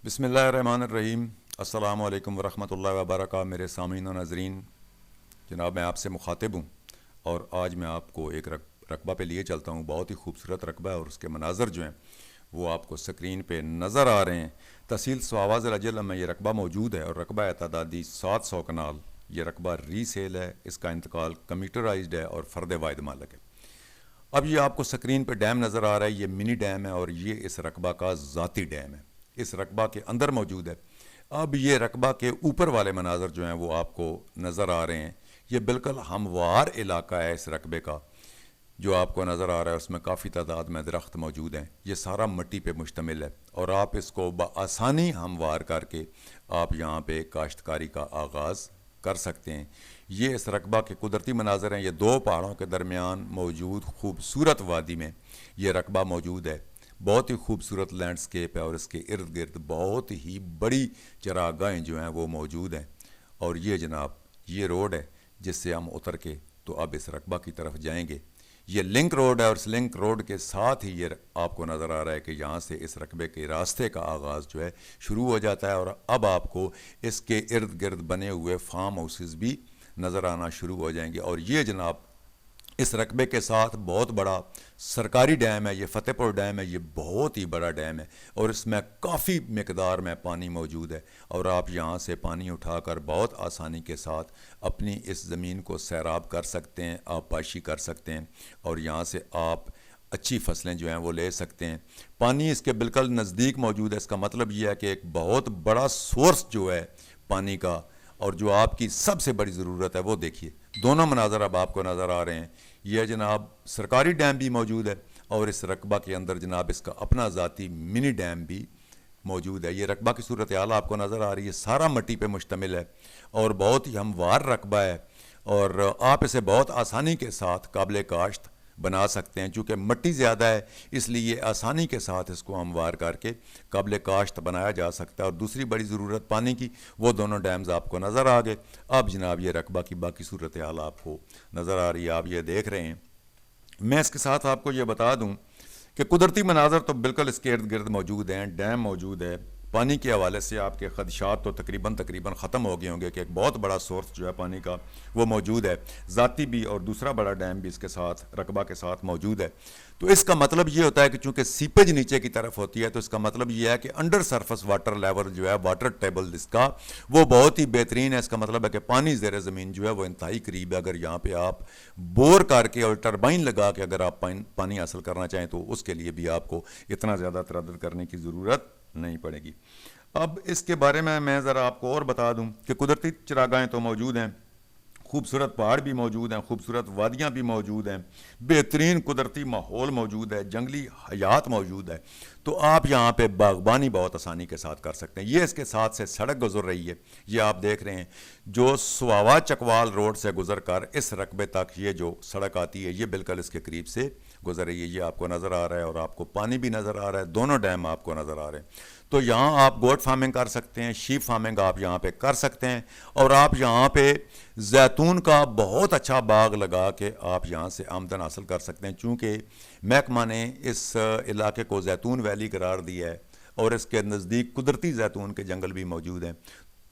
بسم اللہ الرحمن الرحیم۔ السلام علیکم ورحمۃ اللہ وبرکاتہ۔ میرے سامعین و ناظرین، جناب میں آپ سے مخاطب ہوں اور آج میں آپ کو ایک رقبہ پہ لیے چلتا ہوں۔ بہت ہی خوبصورت رقبہ ہے اور اس کے مناظر جو ہیں وہ آپ کو سکرین پہ نظر آ رہے ہیں۔ تحصیل سواوا ضلع جہلم میں یہ رقبہ موجود ہے اور رقبہ تعدادی 700 کنال۔ یہ رقبہ ری سیل ہے، اس کا انتقال کمپیوٹرائزڈ ہے اور فرد واحد مالک ہے۔ اب یہ آپ کو سکرین پہ ڈیم نظر آ رہا ہے، یہ منی ڈیم ہے اور یہ اس رقبہ کا ذاتی ڈیم ہے، اس رقبہ کے اندر موجود ہے۔ اب یہ رقبہ کے اوپر والے مناظر جو ہیں وہ آپ کو نظر آ رہے ہیں۔ یہ بالکل ہموار علاقہ ہے اس رقبے کا جو آپ کو نظر آ رہا ہے، اس میں کافی تعداد میں درخت موجود ہیں۔ یہ سارا مٹی پہ مشتمل ہے اور آپ اس کو بآسانی ہموار کر کے آپ یہاں پہ کاشتکاری کا آغاز کر سکتے ہیں۔ یہ اس رقبہ کے قدرتی مناظر ہیں۔ یہ دو پہاڑوں کے درمیان موجود خوبصورت وادی میں یہ رقبہ موجود ہے۔ بہت ہی خوبصورت لینڈسکیپ ہے اور اس کے ارد گرد بہت ہی بڑی چراگاہیں جو ہیں وہ موجود ہیں۔ اور یہ جناب یہ روڈ ہے جس سے ہم اتر کے تو اب اس رقبہ کی طرف جائیں گے۔ یہ لنک روڈ ہے اور اس لنک روڈ کے ساتھ ہی یہ آپ کو نظر آ رہا ہے کہ یہاں سے اس رقبے کے راستے کا آغاز جو ہے شروع ہو جاتا ہے اور اب آپ کو اس کے ارد گرد بنے ہوئے فارم ہاؤسز بھی نظر آنا شروع ہو جائیں گے۔ اور یہ جناب اس رقبے کے ساتھ بہت بڑا سرکاری ڈیم ہے، یہ فتح پور ڈیم ہے۔ یہ بہت ہی بڑا ڈیم ہے اور اس میں کافی مقدار میں پانی موجود ہے اور آپ یہاں سے پانی اٹھا کر بہت آسانی کے ساتھ اپنی اس زمین کو سیراب کر سکتے ہیں، آبپاشی کر سکتے ہیں اور یہاں سے آپ اچھی فصلیں جو ہیں وہ لے سکتے ہیں۔ پانی اس کے بالکل نزدیک موجود ہے۔ اس کا مطلب یہ ہے کہ ایک بہت بڑا سورس جو ہے پانی کا، اور جو آپ کی سب سے بڑی ضرورت ہے وہ دیکھیے۔ دونوں مناظر اب آپ کو نظر آ رہے ہیں۔ یہ جناب سرکاری ڈیم بھی موجود ہے اور اس رقبہ کے اندر جناب اس کا اپنا ذاتی منی ڈیم بھی موجود ہے۔ یہ رقبہ کی صورتحال آپ کو نظر آ رہی ہے، سارا مٹی پہ مشتمل ہے اور بہت ہی ہموار رقبہ ہے اور آپ اسے بہت آسانی کے ساتھ قابل کاشت بنا سکتے ہیں۔ چونکہ مٹی زیادہ ہے اس لیے آسانی کے ساتھ اس کو ہموار کر کے قابل کاشت بنایا جا سکتا ہے۔ اور دوسری بڑی ضرورت پانی کی، وہ دونوں ڈیمز آپ کو نظر آ گئے۔ اب جناب یہ رقبہ کی باقی صورتحال آپ کو نظر آ رہی ہے، آپ یہ دیکھ رہے ہیں۔ میں اس کے ساتھ آپ کو یہ بتا دوں کہ قدرتی مناظر تو بالکل اس کے ارد گرد موجود ہیں، ڈیم موجود ہے۔ پانی کے حوالے سے آپ کے خدشات تو تقریباً ختم ہو گئے ہوں گے کہ ایک بہت بڑا سورس جو ہے پانی کا وہ موجود ہے، ذاتی بھی، اور دوسرا بڑا ڈیم بھی اس کے ساتھ رقبہ کے ساتھ موجود ہے۔ تو اس کا مطلب یہ ہوتا ہے کہ چونکہ سیپیج نیچے کی طرف ہوتی ہے تو اس کا مطلب یہ ہے کہ انڈر سرفس واٹر لیول جو ہے، واٹر ٹیبل اس کا وہ بہت ہی بہترین ہے۔ اس کا مطلب ہے کہ پانی زیر زمین جو ہے وہ انتہائی قریب ہے۔ اگر یہاں پہ آپ بور کر کے اور ٹربائن لگا کے اگر آپ پانی حاصل کرنا چاہیں تو اس کے لیے بھی آپ کو اتنا زیادہ تردد کرنے کی ضرورت نہیں پڑے گی۔ اب اس کے بارے میں ذرا آپ کو اور بتا دوں کہ قدرتی چراگاہیں تو موجود ہیں، خوبصورت پہاڑ بھی موجود ہیں، خوبصورت وادیاں بھی موجود ہیں، بہترین قدرتی ماحول موجود ہے، جنگلی حیات موجود ہے۔ تو آپ یہاں پہ باغبانی بہت آسانی کے ساتھ کر سکتے ہیں۔ یہ اس کے ساتھ سے سڑک گزر رہی ہے، یہ آپ دیکھ رہے ہیں، جو سواوا چکوال روڈ سے گزر کر اس رقبے تک یہ جو سڑک آتی ہے یہ بالکل اس کے قریب سے گزر رہی ہے۔ یہ آپ کو نظر آ رہا ہے اور آپ کو پانی بھی نظر آ رہا ہے، دونوں ڈیم آپ کو نظر آ رہے ہیں۔ تو یہاں آپ گوٹ فارمنگ کر سکتے ہیں، شیپ فارمنگ آپ یہاں پہ کر سکتے ہیں اور آپ یہاں پہ زیتون کا بہت اچھا باغ لگا کے آپ یہاں سے آمدن حاصل کر سکتے ہیں۔ چونکہ محکمہ نے اس علاقے کو زیتون ویلی قرار دیا ہے اور اس کے نزدیک قدرتی زیتون کے جنگل بھی موجود ہیں،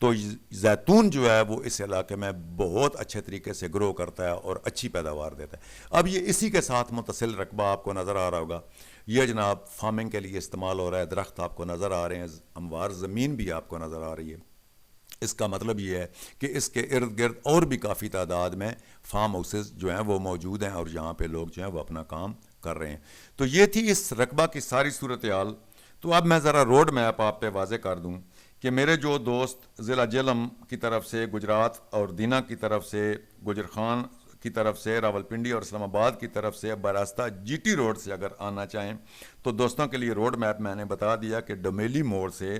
تو زیتون جو ہے وہ اس علاقے میں بہت اچھے طریقے سے گرو کرتا ہے اور اچھی پیداوار دیتا ہے۔ اب یہ اسی کے ساتھ متصل رقبہ آپ کو نظر آ رہا ہوگا، یہ جناب فارمنگ کے لیے استعمال ہو رہا ہے، درخت آپ کو نظر آ رہے ہیں، ہموار زمین بھی آپ کو نظر آ رہی ہے۔ اس کا مطلب یہ ہے کہ اس کے ارد گرد اور بھی کافی تعداد میں فارم ہاؤسز جو ہیں وہ موجود ہیں اور یہاں پہ لوگ جو ہیں وہ اپنا کام کر رہے ہیں۔ تو یہ تھی اس رقبہ کی ساری صورتحال۔ تو اب میں ذرا روڈ میپ آپ پہ واضح کر دوں کہ میرے جو دوست ضلع جہلم کی طرف سے، گجرات اور دینا کی طرف سے، گجرخان کی طرف سے، راولپنڈی اور اسلام آباد کی طرف سے براستہ جی ٹی روڈ سے اگر آنا چاہیں تو دوستوں کے لیے روڈ میپ میں نے بتا دیا کہ ڈومیلی موڑ سے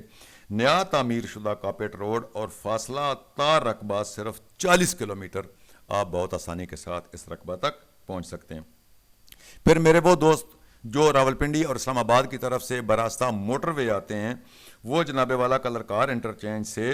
نیا تعمیر شدہ کاپیٹ روڈ اور فاصلہ تا رقبہ صرف 40 کلومیٹر، آپ بہت آسانی کے ساتھ اس رقبہ تک پہنچ سکتے ہیں۔ پھر میرے وہ دوست جو راولپنڈی اور اسلام آباد کی طرف سے براستہ موٹر وے آتے ہیں، وہ جناب والا کلر کار انٹرچینج سے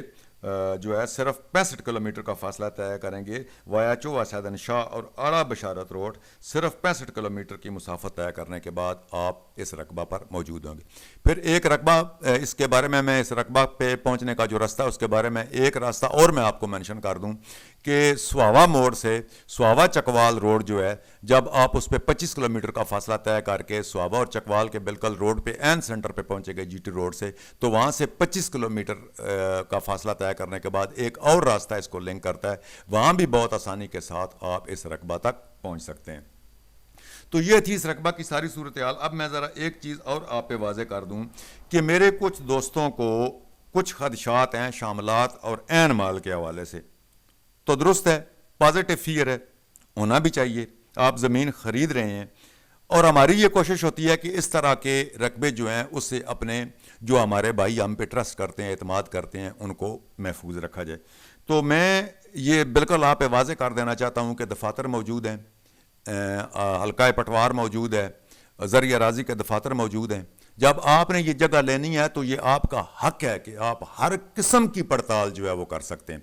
جو ہے صرف 65 کلومیٹر کا فاصلہ طے کریں گے وایا چوہ سیدن شاہ اور اعلیٰ بشارت روڈ. صرف 65 کلومیٹر کی مسافت طے کرنے کے بعد آپ اس رقبہ پر موجود ہوں گے. پھر ایک رقبہ اس کے بارے میں اس رقبہ پہ پہنچنے کا جو راستہ ہے اس کے بارے میں ایک راستہ اور میں آپ کو مینشن کر دوں کہ سواوا موڑ سے سواوا چکوال روڈ جو ہے, جب آپ اس پہ 25 کلومیٹر کا فاصلہ طے کر کے سواوا اور چکوال کے بالکل روڈ پہ این سینٹر پہ پہنچے گئے جی ٹی روڈ سے, تو وہاں سے 25 کلومیٹر کا فاصلہ طے کرنے کے بعد ایک اور راستہ اس کو لنک کرتا ہے, وہاں بھی بہت آسانی کے ساتھ آپ اس رقبہ تک پہنچ سکتے ہیں. تو یہ تھی اس رقبہ کی ساری صورتحال. اب میں ذرا ایک چیز اور آپ پہ واضح کر دوں کہ میرے کچھ دوستوں کو کچھ خدشات ہیں شاملات اور عین مال کے حوالے سے. تو درست ہے, پازیٹیو فیئر ہے, ہونا بھی چاہیے. آپ زمین خرید رہے ہیں اور ہماری یہ کوشش ہوتی ہے کہ اس طرح کے رقبے جو ہیں اس سے اپنے جو ہمارے بھائی ہم پہ ٹرسٹ کرتے ہیں, اعتماد کرتے ہیں, ان کو محفوظ رکھا جائے. تو میں یہ بالکل آپ پہ واضح کر دینا چاہتا ہوں کہ دفاتر موجود ہیں, حلقہ پٹوار موجود ہے, زرعی اراضی کے دفاتر موجود ہیں. جب آپ نے یہ جگہ لینی ہے تو یہ آپ کا حق ہے کہ آپ ہر قسم کی پڑتال جو ہے وہ کر سکتے ہیں.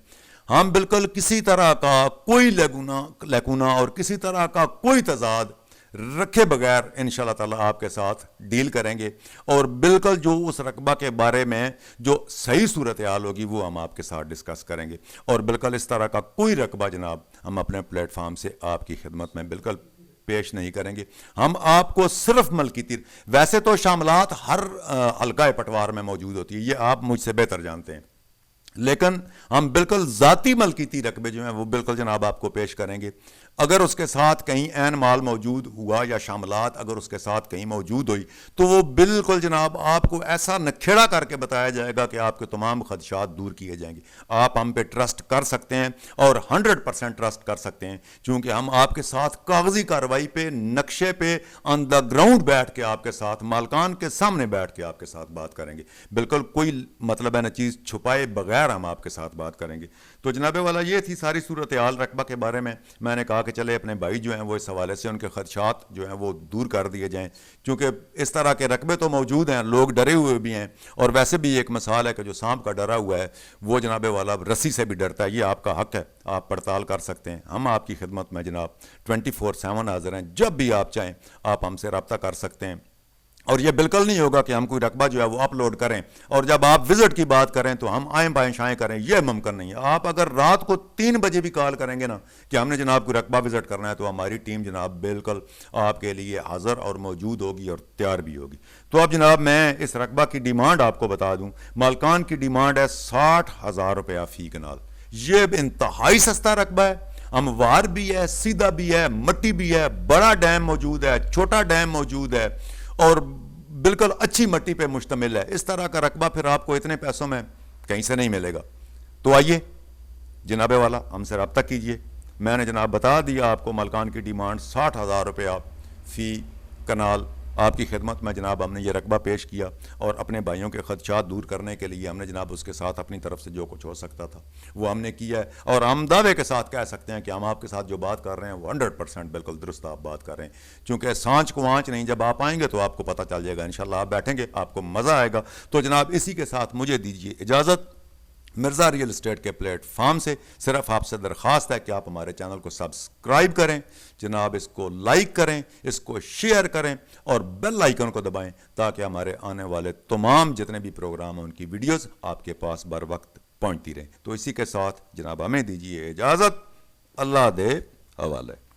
ہم بالکل کسی طرح کا کوئی لیکونا اور کسی طرح کا کوئی تضاد رکھے بغیر انشاءاللہ تعالیٰ آپ کے ساتھ ڈیل کریں گے, اور بالکل جو اس رقبہ کے بارے میں جو صحیح صورتحال ہوگی وہ ہم آپ کے ساتھ ڈسکس کریں گے. اور بالکل اس طرح کا کوئی رقبہ جناب ہم اپنے پلیٹ فارم سے آپ کی خدمت میں بالکل پیش نہیں کریں گے. ہم آپ کو صرف ملکیتی, ویسے تو شاملات ہر حلقہ پٹوار میں موجود ہوتی ہے, یہ آپ مجھ سے بہتر جانتے ہیں, لیکن ہم بالکل ذاتی ملکیتی رقبے جو ہیں وہ بالکل جناب آپ کو پیش کریں گے. اگر اس کے ساتھ کہیں عین مال موجود ہوا یا شاملات اگر اس کے ساتھ کہیں موجود ہوئی تو وہ بالکل جناب آپ کو ایسا نکھیڑا کر کے بتایا جائے گا کہ آپ کے تمام خدشات دور کیے جائیں گے. آپ ہم پہ ٹرسٹ کر سکتے ہیں اور 100% ٹرسٹ کر سکتے ہیں, چونکہ ہم آپ کے ساتھ کاغذی کارروائی پہ, نقشے پہ, آن دا گراؤنڈ بیٹھ کے آپ کے ساتھ, مالکان کے سامنے بیٹھ کے آپ کے ساتھ بات کریں گے. بالکل کوئی مطلب ہے نا چیز چھپائے بغیر ہم آپ کے ساتھ بات کریں گے. تو جناب والا یہ تھی ساری صورتحال رقبہ کے بارے میں نے کہا کہ چلے اپنے بھائی جو ہیں وہ اس حوالے سے ان کے خدشات جو ہیں وہ دور کر دیے جائیں, کیونکہ اس طرح کے رقبے تو موجود ہیں, لوگ ڈرے ہوئے بھی ہیں, اور ویسے بھی ایک مثال ہے کہ جو سانپ کا ڈرا ہوا ہے وہ جناب والا رسی سے بھی ڈرتا ہے. یہ آپ کا حق ہے, آپ پڑتال کر سکتے ہیں. ہم آپ کی خدمت میں جناب 24/7 حاضر ہیں, جب بھی آپ چاہیں آپ ہم سے رابطہ کر سکتے ہیں. اور یہ بالکل نہیں ہوگا کہ ہم کوئی رقبہ جو ہے وہ اپلوڈ کریں اور جب آپ وزٹ کی بات کریں تو ہم آئیں بائیں شائیں کریں, یہ ممکن نہیں ہے. آپ اگر رات کو 3 بجے بھی کال کریں گے نا کہ ہم نے جناب کوئی رقبہ وزٹ کرنا ہے, تو ہماری ٹیم جناب بالکل آپ کے لیے حاضر اور موجود ہوگی اور تیار بھی ہوگی. تو اب جناب میں اس رقبہ کی ڈیمانڈ آپ کو بتا دوں. مالکان کی ڈیمانڈ ہے 60,000 روپیہ فی کنال. یہ انتہائی سستا رقبہ ہے, ہموار بھی ہے, سیدھا بھی ہے, مٹی بھی ہے, بڑا ڈیم موجود ہے, چھوٹا ڈیم موجود ہے, اور بالکل اچھی مٹی پہ مشتمل ہے. اس طرح کا رقبہ پھر آپ کو اتنے پیسوں میں کہیں سے نہیں ملے گا. تو آئیے جناب والا ہم سے رابطہ کیجئے. میں نے جناب بتا دیا آپ کو مالکان کی ڈیمانڈ 60,000 روپیہ فی کنال. آپ کی خدمت میں جناب ہم نے یہ رقبہ پیش کیا, اور اپنے بھائیوں کے خدشات دور کرنے کے لیے ہم نے جناب اس کے ساتھ اپنی طرف سے جو کچھ ہو سکتا تھا وہ ہم نے کیا ہے. اور ہم دعوے کے ساتھ کہہ سکتے ہیں کہ ہم آپ کے ساتھ جو بات کر رہے ہیں وہ 100% بالکل درست آپ بات کر رہے ہیں, چونکہ سانچ کو آنچ نہیں. جب آپ آئیں گے تو آپ کو پتہ چل جائے گا, انشاءاللہ آپ بیٹھیں گے آپ کو مزہ آئے گا. تو جناب اسی کے ساتھ مجھے دیجیے اجازت. مرزا ریئل اسٹیٹ کے پلیٹ فارم سے صرف آپ سے درخواست ہے کہ آپ ہمارے چینل کو سبسکرائب کریں جناب, اس کو لائک کریں, اس کو شیئر کریں, اور بیل آئیکن کو دبائیں تاکہ ہمارے آنے والے تمام جتنے بھی پروگرام ہیں ان کی ویڈیوز آپ کے پاس بر وقت پہنچتی رہیں. تو اسی کے ساتھ جناب ہمیں دیجیے اجازت. اللہ دے حوالے.